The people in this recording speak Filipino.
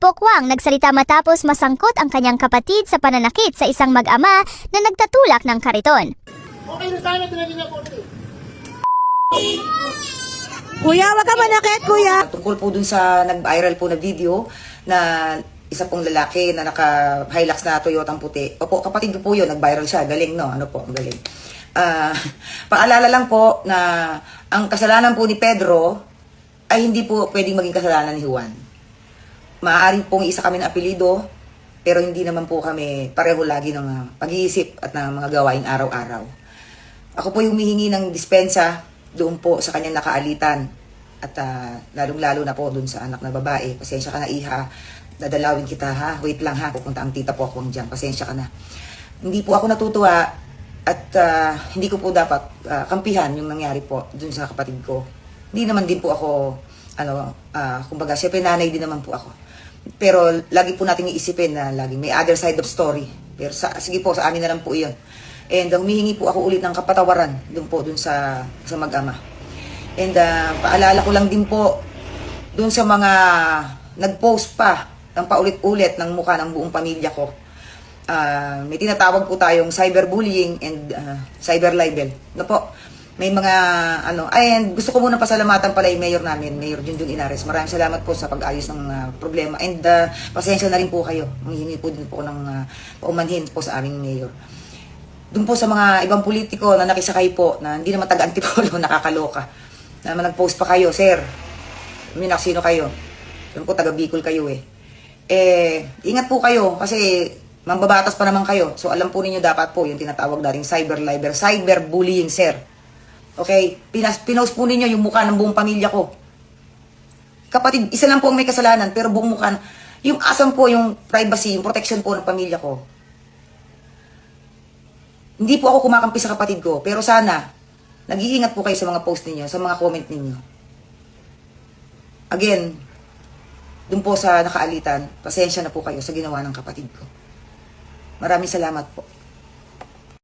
Pokwang nagsalita matapos masangkot ang kanyang kapatid sa pananakit sa isang mag-ama na nagtatulak ng kariton. Okay na sana, tinagin ako. Kuya, wag ka manakit, kuya. Tungkol po dun sa nag-viral po na video na isa pong lalaki na naka-Hilux na Toyotang puti. Opo, kapatid ko po yun, nag-viral siya. Galing, no? Ano po, ang galing. Paalala lang po na ang kasalanan po ni Pedro ay hindi po pwedeng maging kasalanan ni Juan. Maaaring pong isa kami na apelido, pero hindi naman po kami pareho lagi ng pag-iisip at ng mga gawain araw-araw. Ako po yung humihingi ng dispensa doon po sa kanyang nakaalitan. At lalong-lalo na po doon sa anak na babae. Pasensya ka na, iha. Dadalawin kita, ha? Wait lang, ha? Pupunta ang tita po ako dyan. Pasensya ka na. Hindi po ako natutuwa at hindi ko po dapat kampihan yung nangyari po doon sa kapatid ko. Hindi naman din po ako, kumbaga, syempre nanay din naman po ako. Pero lagi po natin iisipin na lagi may other side of story. Pero sige po, sa amin na lang po iyon. And humihingi po ako ulit ng kapatawaran doon sa mag-ama. And paalala ko lang din po doon sa mga nag-post pa ng paulit-ulit ng mukha ng buong pamilya ko. May tinatawag po tayong cyberbullying and cyber libel. No po? May mga and gusto ko muna pasalamatan pala yung mayor namin, Mayor Junjun Inares. Maraming salamat po sa pag-ayos ng problema. And pasensya na rin po kayo. Humihingi po din po ng paumanhin po sa aming mayor. Doon po sa mga ibang politiko na nakisakay po, na hindi naman taga-antipolo, nakakaloka. Na nag-post pa kayo, sir. Minak, sino kayo? Doon po, taga-Bicol kayo eh. Ingat po kayo kasi mambabatas pa naman kayo. So alam po ninyo dapat po yung tinatawag nating cyberbullying, sir. Okay? Pinost po ninyo yung mukha ng buong pamilya ko. Kapatid, isa lang po ang may kasalanan, pero buong mukha, yung asam po, yung privacy, yung protection po ng pamilya ko. Hindi po ako kumakampi sa kapatid ko, pero sana, nag-iingat po kayo sa mga post ninyo, sa mga comment ninyo. Again, dun po sa nakaalitan, pasensya na po kayo sa ginawa ng kapatid ko. Maraming salamat po.